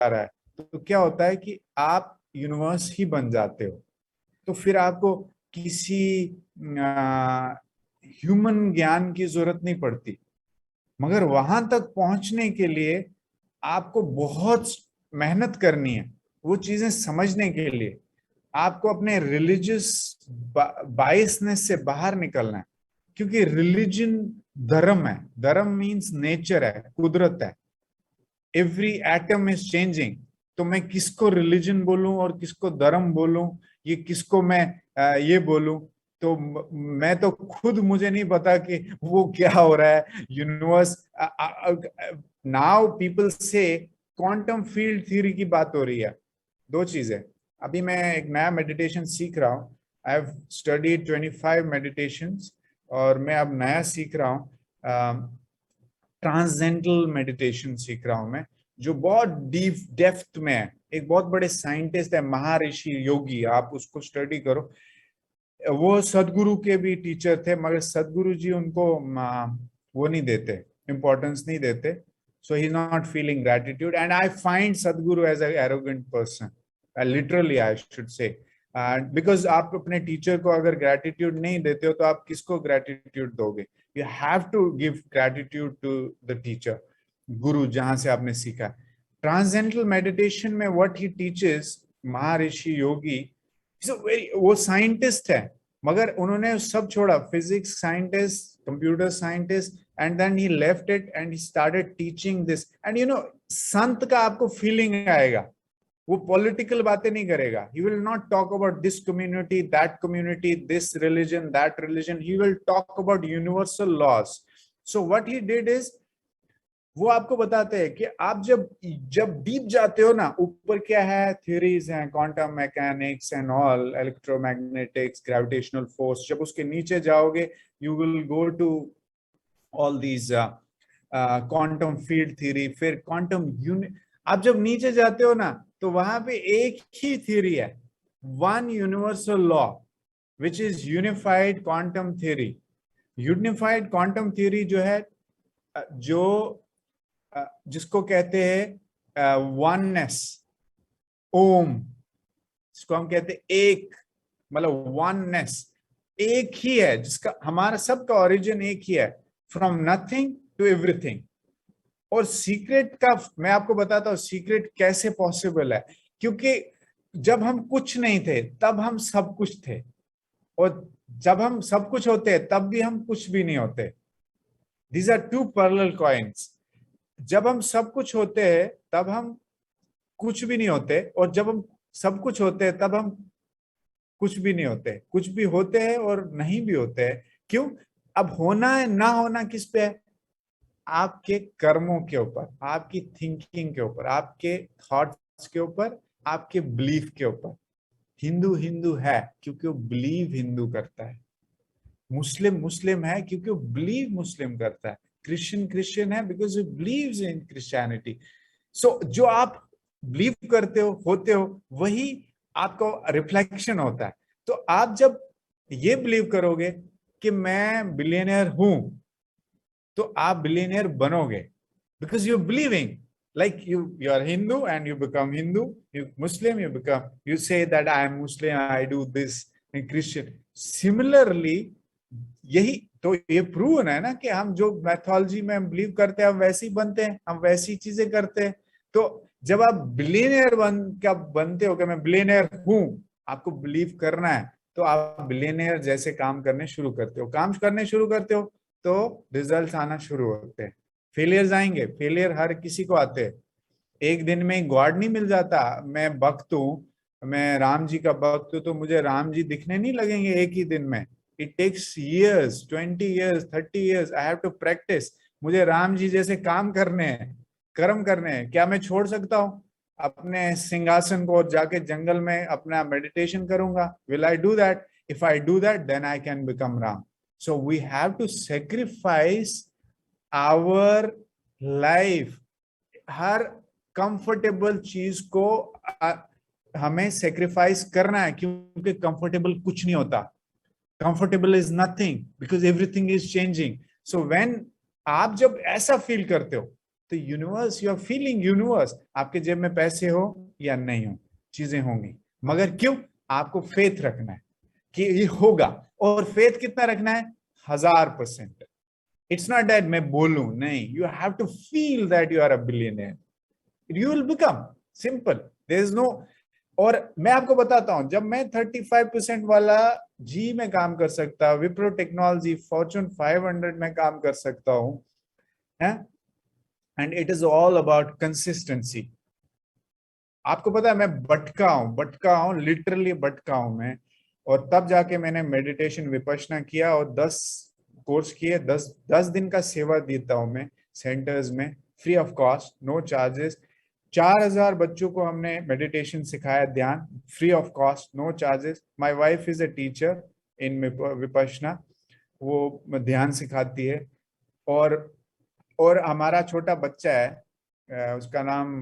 रहा है, तो क्या होता है कि आप यूनिवर्स ही बन जाते हो। तो फिर आपको किसी ह्यूमन ज्ञान की जरूरत नहीं पड़ती। मगर वहां तक पहुंचने के लिए आपको बहुत मेहनत करनी है। वो चीजें समझने के लिए आपको अपने रिलीजियस बायसनेस से बाहर निकलना है। क्योंकि रिलीजन धर्म है, धर्म मीन्स नेचर है, कुदरत है। Every atom is changing. तो मैं किसको रिलीजन बोलूं और किसको धर्म बोलूं, ये किसको मैं ये बोलूं, तो मैं तो खुद मुझे नहीं पता कि वो क्या हो रहा है यूनिवर्स। नाउ पीपल से क्वांटम फील्ड थ्योरी की बात हो रही है। दो चीजें, अभी मैं एक नया मेडिटेशन सीख रहा हूँ। आई हैव स्टडीड 25 मेडिटेशंस, और मैं अब नया सीख रहा हूँ, ट्रांसजेंडल मेडिटेशन सीख रहा हूं मैं, जो बहुत डीप डेप्थ में है। एक बहुत बड़े साइंटिस्ट है महर्षि योगी, आप उसको स्टडी करो। वो सदगुरु के भी टीचर थे, मगर सदगुरु जी उनको वो नहीं देते, इम्पोर्टेंस नहीं देते। So he is not feeling gratitude, and I find Sadhguru as arrogant person, literally I should say. Because आप अपने टीचर को अगर ग्रेटिट्यूड नहीं देते हो, तो आप किसको ग्रेटिट्यूड दोगे? You have to give gratitude to the teacher, guru, जहां से आपने सीखा। ट्रांसजेंडल मेडिटेशन में what he teaches, Maharshi Yogi, वो साइंटिस्ट है, मगर उन्होंने सब छोड़ा, physics scientist, computer scientist, and then he left it and he started teaching this. And संत का आपको फीलिंग आएगा। वो पॉलिटिकल बातें नहीं करेगा। He will not talk about this community, this religion, that religion. He will talk about universal laws. So what he did is, वो आपको बताते हैं कि आप जब जब डीप जाते हो ना, ऊपर क्या है, थ्योरीज हैं, quantum mechanics and all, electromagnetics, gravitational force. जब उसके नीचे जाओगे, you will go to all these quantum field theory, फिर क्वांटम यूनिट। आप जब नीचे जाते हो ना, तो वहां पे एक ही थ्योरी है, one universal law, which is unified quantum theory. Unified quantum theory जो है, जो जिसको कहते हैं वननेस, ओम, जिसको हम कहते हैं एक, मतलब वननेस, एक ही है, जिसका हमारा सबका ओरिजिन एक ही है, फ्रॉम नथिंग टू एवरीथिंग। और सीक्रेट का मैं आपको बताता हूं, सीक्रेट कैसे पॉसिबल है। क्योंकि जब हम कुछ नहीं थे, तब हम सब कुछ थे, और जब हम सब कुछ होते हैं, तब भी हम कुछ भी नहीं होते। These are two parallel coins. जब हम सब कुछ होते हैं, तब हम कुछ भी नहीं होते, और जब हम सब कुछ होते हैं, तब हम कुछ भी नहीं होते। कुछ भी होते हैं और नहीं भी होते हैं। क्यों? अब होना है ना होना किस पे है? आपके कर्मों के ऊपर, आपकी थिंकिंग के ऊपर, आपके थॉट्स के ऊपर, आपके बिलीफ के ऊपर। हिंदू हिंदू है क्योंकि वो बिलीव हिंदू करता है। मुस्लिम मुस्लिम है क्योंकि वो बिलीव मुस्लिम करता है। क्रिश्चियन क्रिश्चियन है because he believes in Christianity. So जो आप बिलीव करते हो, होते हो, वही आपका रिफ्लेक्शन होता है। तो आप जब ये बिलीव करोगे कि मैं बिलियनियर हूं, तो आप बिलियनियर बनोगे, because you believing. Like you are Hindu and you become Hindu. You Muslim, you become. You say that I am Muslim, I do this. And Christian. Similarly, यही तो ये प्रूव है ना कि हम जो मैथोलॉजी में हम बिलीव करते हैं, हम वैसे ही बनते हैं, हम वैसी चीजें करते हैं। तो जब आप बिलियनियर बनते हो कि मैं बिलियनियर हूं, आपको बिलीव करना है, तो आप बिलियनियर जैसे काम करने शुरू करते हो। काम करने शुरू करते हो तो रिजल्ट्स आना शुरू होते हैं। फेलियर्स आएंगे, फेलियर हर किसी को आते हैं। एक दिन में गॉड नहीं मिल जाता। मैं भक्त हूँ, मैं राम जी का भक्त हूँ, तो मुझे राम जी दिखने नहीं लगेंगे एक ही दिन में। It takes years, 20 years, 30 years. I have to practice. मुझे राम जी जैसे काम करने हैं, कर्म करने हैं। क्या मैं छोड़ सकता हूँ अपने सिंहासन को और जाके जंगल में अपना मेडिटेशन करूंगा? Will I do that? If I do that, then I can become Ram. So we have to sacrifice our life. हर कंफर्टेबल चीज को हमें सेक्रीफाइस करना है, क्योंकि कंफर्टेबल कुछ नहीं होता। Comfortable is nothing, because everything is changing. So when आप जब ऐसा फील करते हो, तो universe, you are feeling universe, आपके जेब में पैसे हो या नहीं हो, चीजें होंगी। मगर क्यों? आपको फेथ रखना है कि ये होगा। और फेथ कितना रखना है? 1000%। इट्स नॉट दैट मैं बोलूं, नहीं, you have to feel that you are a billionaire, you will become. Simple, there is no. और मैं आपको बताता हूं, जब मैं 35% वाला जी में काम कर सकता, विप्रो टेक्नोलॉजी फॉर्चून 500 में काम कर सकता हूं, है, and it is all about consistency. आपको पता है मैं भटका हूं, लिटरली भटका हूं मैं। और तब जाके मैंने मेडिटेशन विपश्यना किया और 10 कोर्स किए, 10 दिन का सेवा देता हूं मैं सेंटर्स में, free of cost, no charges. 4000 बच्चों को हमने मेडिटेशन सिखाया, ध्यान, free of cost, no charges. My wife is a teacher in Vipassana, वो ध्यान सिखाती है। और और हमारा छोटा बच्चा है, उसका नाम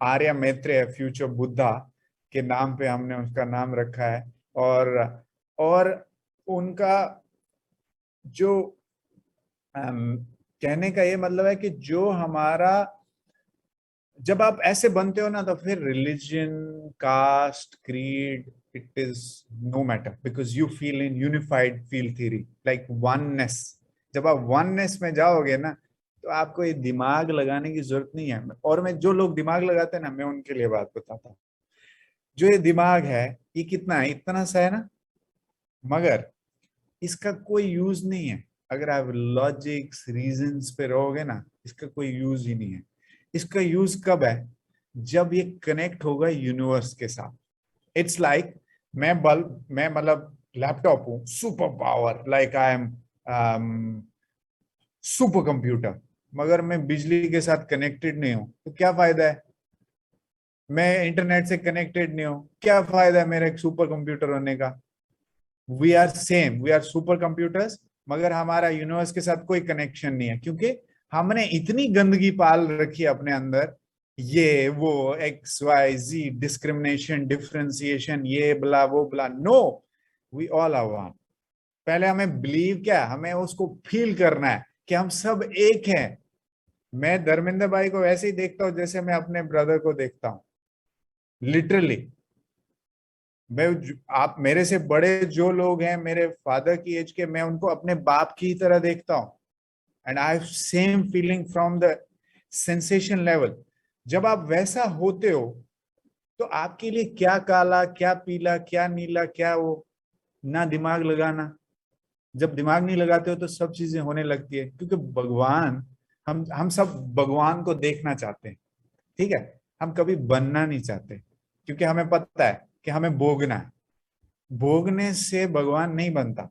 आर्य मैत्रेय है, फ्यूचर बुद्धा के नाम पे हमने उसका नाम रखा है। और और उनका जो कहने का ये मतलब है कि जो हमारा, जब आप ऐसे बनते हो ना, तो फिर religion, caste, creed, it is no matter, because you feel in unified field theory, like oneness. जब आप वननेस में जाओगे ना, तो आपको ये दिमाग लगाने की जरूरत नहीं है। और मैं, जो लोग दिमाग लगाते हैं ना, मैं उनके लिए बात बताता हूँ। जो ये दिमाग है, ये कितना है? इतना सा है ना, मगर इसका कोई यूज नहीं है। अगर आप लॉजिक्स, रीजंस पे रहोगे ना, इसका कोई यूज ही नहीं है। इसका यूज कब है? जब ये कनेक्ट होगा यूनिवर्स के साथ। इट्स लाइक, मैं मतलब लैपटॉप हूं, super power, like I am super computer, मगर मैं बिजली के साथ कनेक्टेड नहीं हूं, तो क्या फायदा है? मैं इंटरनेट से कनेक्टेड नहीं हूं, क्या फायदा है मेरा एक सुपर कंप्यूटर होने का? We are same, we are super computers, मगर हमारा यूनिवर्स के साथ कोई कनेक्शन नहीं है, क्योंकि हमने इतनी गंदगी पाल रखी है अपने अंदर, ये वो x y z, discrimination, differentiation, ये बला वो बला। No, we all are one. पहले हमें बिलीव, क्या, हमें उसको फील करना है कि हम सब एक हैं। मैं धर्मेंद्र भाई को वैसे ही देखता हूँ जैसे मैं अपने ब्रदर को देखता हूँ, लिटरली। मैं, आप मेरे से बड़े जो लोग हैं मेरे फादर की एज के, मैं उनको अपने बाप की तरह देखता हूँ। And I have same feeling from the sensation level. जब आप वैसा होते हो, तो आपके लिए क्या काला, क्या पीला, क्या नीला, क्या वो, ना दिमाग लगाना। जब दिमाग नहीं लगाते हो तो सब चीजें होने लगती है, क्योंकि भगवान, हम सब भगवान को देखना चाहते हैं, ठीक है? हम कभी बनना नहीं चाहते, क्योंकि हमें पता है कि हमें भोगना है। भोगने से भगवान नहीं बनता।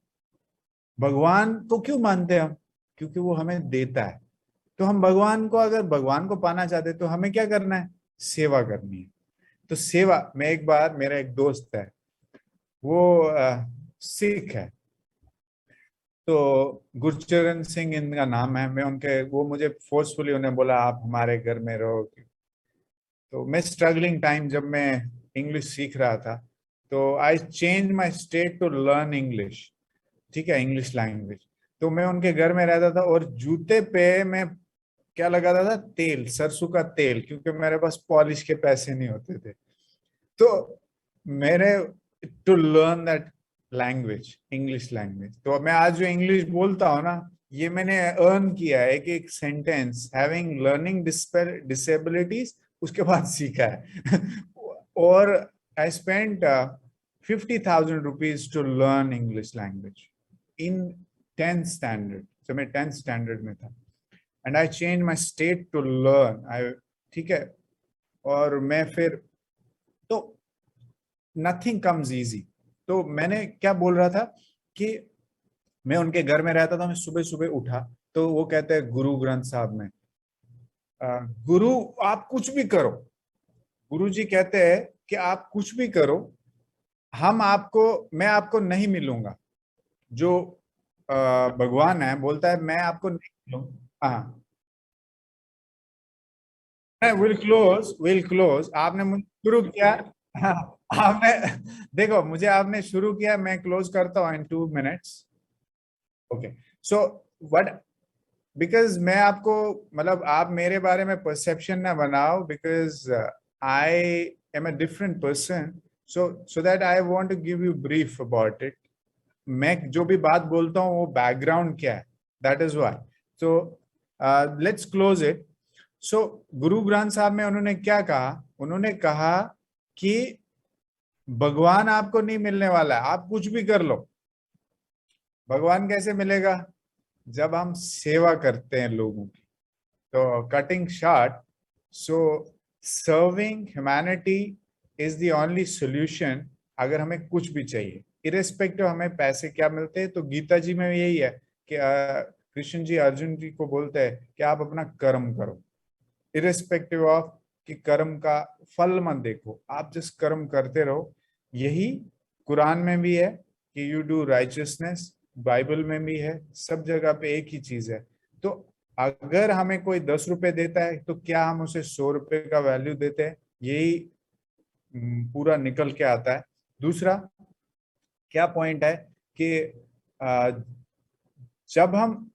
भगवान को क्यों मानते हैं हम? क्योंकि वो हमें देता है। तो हम भगवान को, अगर भगवान को पाना चाहते हैं, तो हमें क्या करना है? सेवा करनी है। तो सेवा, मैं एक बार, मेरा एक दोस्त है, वो सिख है, तो गुरचरण सिंह इनका नाम है। मैं उनके, वो मुझे फोर्सफुली उन्हें बोला आप हमारे घर में रहो। तो मैं स्ट्रगलिंग टाइम, जब मैं इंग्लिश सीख रहा था, तो I change my state to learn English, ठीक है, इंग्लिश लैंग्वेज। तो मैं उनके घर में रहता था, और जूते पे मैं क्या लगाता था? तेल, सरसों का तेल, क्योंकि मेरे पास पॉलिश के पैसे नहीं होते थे। तो मेरे, to learn that language, English language, तो मैं आज जो इंग्लिश बोलता हूँ ना, ये मैंने अर्न किया है, एक एक सेंटेंस, हैविंग लर्निंग डिसेबिलिटीज, उसके बाद सीखा है। और I spend 50,000 rupees to learn English language in 10th standard, जब मैं 10th स्टैंडर्ड में था। And I change my state to learn, I, ठीक है। और मैं फिर, तो नथिंग कम्स इजी। तो मैंने क्या बोल रहा था कि मैं उनके घर में रहता था, मैं सुबह सुबह उठा, तो वो कहते हैं गुरु ग्रंथ साहब में, गुरु, आप कुछ भी करो, गुरु जी कहते हैं कि आप कुछ भी करो, हम आपको, मैं आपको नहीं मिलूंगा। जो भगवान है, बोलता है मैं आपको नहीं मिलूंगा। हाँ, विल क्लोज, आपने मुझे शुरू किया। हाँ, आपने, देखो, मुझे आपने शुरू किया, मैं क्लोज करता हूँ इन 2 minutes. Okay, so what because मैं आपको, मतलब आप मेरे बारे में परसेप्शन ना बनाओ, because I am a different person, so that I want to give you brief about it. मैं जो भी बात बोलता हूँ वो बैकग्राउंड क्या है, that is why. So let's close it. So Guru Granth साहब में उन्होंने क्या कहा? उन्होंने कहा कि भगवान आपको नहीं मिलने वाला है, आप कुछ भी कर लो। भगवान कैसे मिलेगा? जब हम सेवा करते हैं लोगों की। तो cutting short, so serving humanity is the only solution. अगर हमें कुछ भी चाहिए, इरेस्पेक्टिव हमें पैसे क्या मिलते हैं, तो गीता जी में यही है कि कृष्ण जी अर्जुन जी को बोलते हैं कि आप अपना कर्म करो, इरेस्पेक्टिव ऑफ कि कर्म का फल मत देखो, आप जिस कर्म करते रहो। यही कुरान में भी है कि यू डू राइचियसनेस, बाइबल में भी है, सब जगह पे एक ही चीज है। तो अगर हमें कोई 10 रुपए देता है तो क्या हम उसे 100 रुपए का वैल्यू देते हैं? यही पूरा निकल के आता है। दूसरा क्या पॉइंट है कि अ, जब हम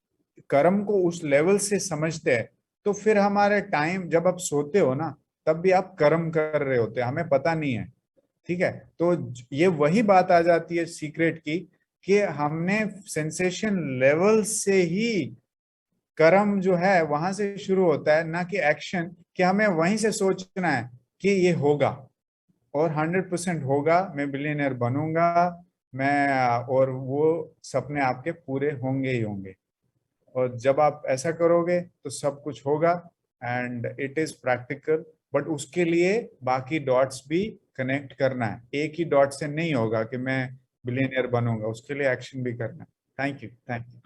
कर्म को उस लेवल से समझते हैं, तो फिर हमारे टाइम जब आप सोते हो ना, तब भी आप कर्म कर रहे होते हैं, हमें पता नहीं है। ठीक है, तो ये वही बात आ जाती है सीक्रेट की, कि हमने सेंसेशन लेवल से ही कर्म जो है वहां से शुरू होता है, ना कि एक्शन, कि हमें वहीं से सोचना है कि ये होगा और 100% होगा, मैं बिलियनर बनूंगा, मैं, और वो सपने आपके पूरे होंगे ही होंगे। और जब आप ऐसा करोगे तो सब कुछ होगा, and it is practical. But उसके लिए बाकी डॉट्स भी कनेक्ट करना है, एक ही डॉट से नहीं होगा कि मैं बिलियनियर बनूंगा, उसके लिए एक्शन भी करना है। Thank you, thank you.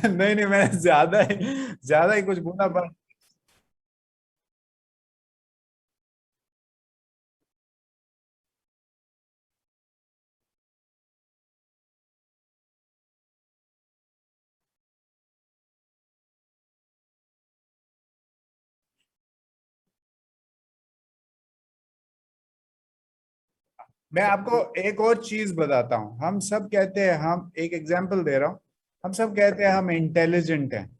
नहीं नहीं, मैंने ज्यादा ही कुछ बोला, पर मैं आपको एक और चीज बताता हूँ। हम सब कहते हैं, हम एक एग्जांपल दे रहा हूँ, हम सब कहते हैं हम इंटेलिजेंट हैं,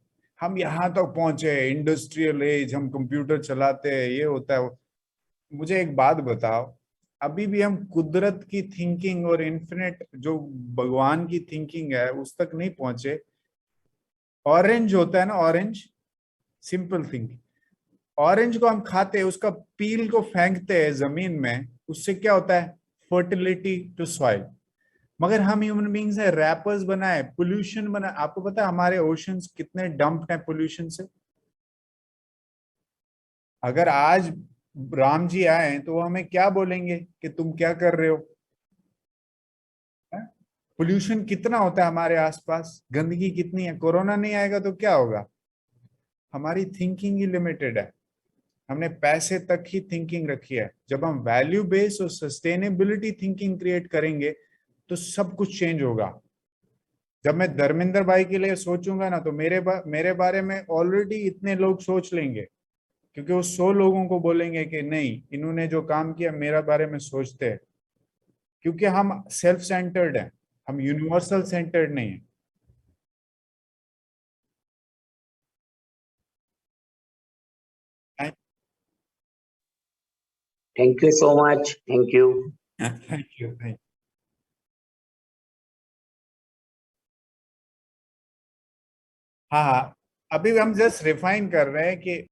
हम यहाँ तक पहुंचे, इंडस्ट्रियल एज, हम कंप्यूटर चलाते हैं, ये होता है मुझे एक बात बताओ, अभी भी हम कुदरत की थिंकिंग और इन्फिनिट जो भगवान की थिंकिंग है उस तक नहीं पहुंचे। ऑरेंज होता है ना, ऑरेंज, सिंपल थिंक, ऑरेंज को हम खाते हैं, उसका पील को फेंकते हैं जमीन में, उससे क्या होता है? Fertility to soil. मगर हम ह्यूमन बींग्स है, रैपर्स बनाए, पोल्यूशन बना। आपको पता है हमारे ओशंस कितने डंप्ड हैं पोल्यूशन से? अगर आज राम जी आए तो वो हमें क्या बोलेंगे कि तुम क्या कर रहे हो? पोल्यूशन कितना होता है हमारे आसपास, गंदगी कितनी है, कोरोना नहीं आएगा तो क्या होगा? हमारी थिंकिंग ही लिमिटेड है, हमने पैसे तक ही थिंकिंग रखी है। जब हम वैल्यू बेस और सस्टेनेबिलिटी थिंकिंग क्रिएट करेंगे तो सब कुछ चेंज होगा। जब मैं धर्मेंद्र भाई के लिए सोचूंगा ना, तो मेरे बारे में ऑलरेडी इतने लोग सोच लेंगे, क्योंकि वो 100 लोगों को बोलेंगे कि नहीं, इन्होंने जो काम किया मेरा बारे में सोचते हैं। क्योंकि हम सेल्फ सेंटर्ड हैं, हम यूनिवर्सल सेंटर्ड नहीं है। Thank you so much. Thank you. Thank you, thank. हाँ हाँ, अभी हम जस्ट रिफाइन कर रहे हैं कि